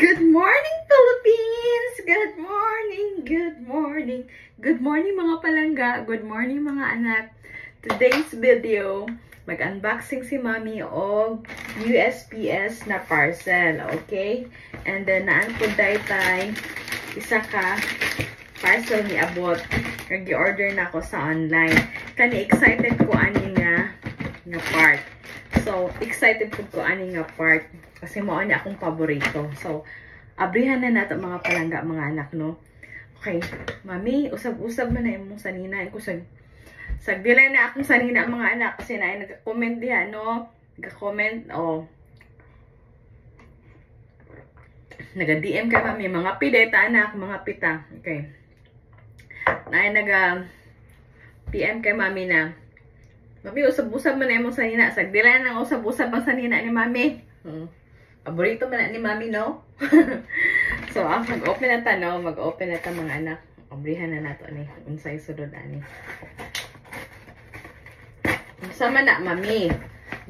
Good morning, Philippines! Good morning! Good morning! Good morning, mga palangga! Good morning, mga anak! Today's video, mag-unboxing si Mami o USPS na parcel, okay? And then, naan po daytay, isa ka parcel ni abot. Nag-order na ako sa online. Kani excited ko ani nga part. So, excited ko ani nga part. Kasi mao ni akong paborito. So, abrihan na nato mga palangga, mga anak, no? Okay. Mami, usab-usab man na imong sanina. Sagdilay na akong sanina, mga anak. Kasi na nag-comment diha, no? Nag-comment, oh. Nag-DM ka, mami. Mga pideta, anak. Mga pita. Okay. Nag-PM kay mami na, mami, usab-usab man na imong sanina. Sagdilay na usab-usab ang sanina ni mami. Paborito man na ni mami, no? So, mag-open na ta, no? Mag-open na ta, mga anak. Obrihan na nato, ani. Unsay sudod, ani. Sama na, mami.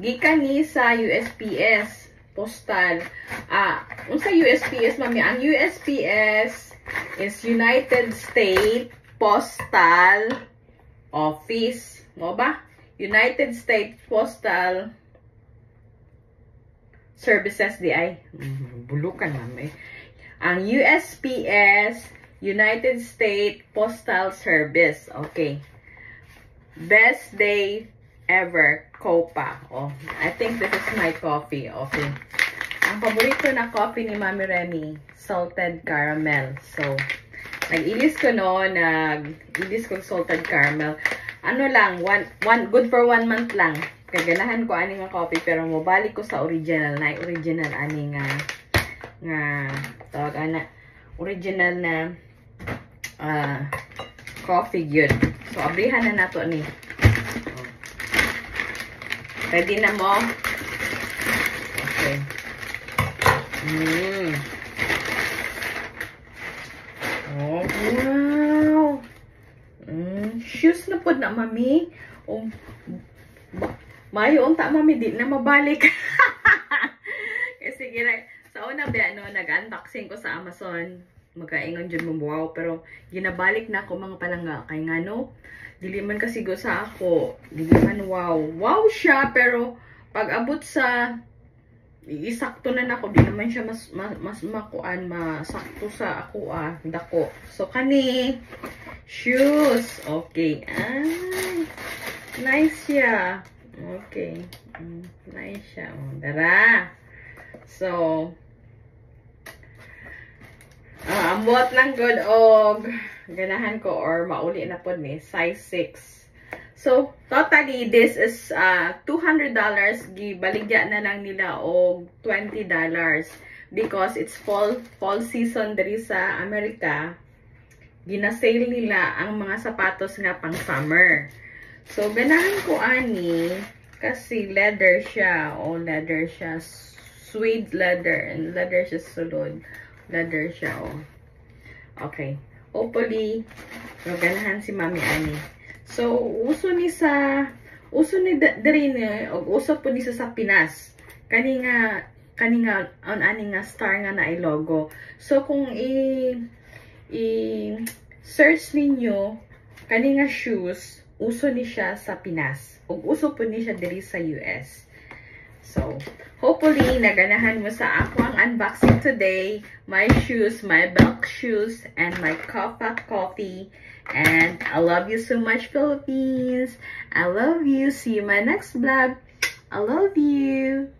Gikan ni sa USPS. Postal. Unsa USPS, mami? Ang USPS is United States Postal Office. Mo ba? United States Postal Services di ay. Bulukan mami. Ang USPS, United States Postal Service. Okay. Best day ever. Copa. Oh, I think this is my coffee. Okay. Ang paborito na coffee ni Mami Remy, salted caramel. So, nag-ilis ko no, nag-ilis ko salted caramel. Ano lang, good for 1 month lang. Kaganahan ko ani nga coffee, pero mobalik ko sa original na original ani nga tawag ana original na coffee gyud. So abrihan na nato ni. Ready na mo? Okay. Oh, wow. Shoes na pod na, mami. Oh, mayo unta, mami, di na mabalik. Kasi sa una ba, no, nag-unboxing ko sa Amazon. Magkaingon dyan mo, wow. Pero, ginabalik na ako, mga palangga. Kaya nga, no, dili man kasi go sa ako. Dili man, wow. Wow siya, pero, pag abot sa, isakto na nako, di naman siya mas makuan, masakto sa ako, dako. So, kani, shoes. Okay. Nice siya. Okay. Nice siya. Dara. So, ambot lang good og ganahan ko or mauli na po ni size 6. So, totally this is $200. Gibaligya na lang nila og $20 because it's fall season diri sa Amerika. Gina-sale nila ang mga sapatos nga pang summer. So, ganahan ko ani kasi leather siya. O, leather siya. Suede leather. And leather siya sulod. Leather siya, o. Okay. Hopefully, ganahan si Mami ani. So, uso ni diri ni, o uso po ni sa Pinas. Kani nga, ani nga star nga na ay logo. So, kung search ninyo, kani nga shoes, uso ni siya sa Pinas. O uso po ni siya diri sa US. So, hopefully, naganahan mo sa ako ang unboxing today. My shoes, my Belk shoes, and my Copa coffee. And I love you so much, Philippines. I love you. See you in my next vlog. I love you.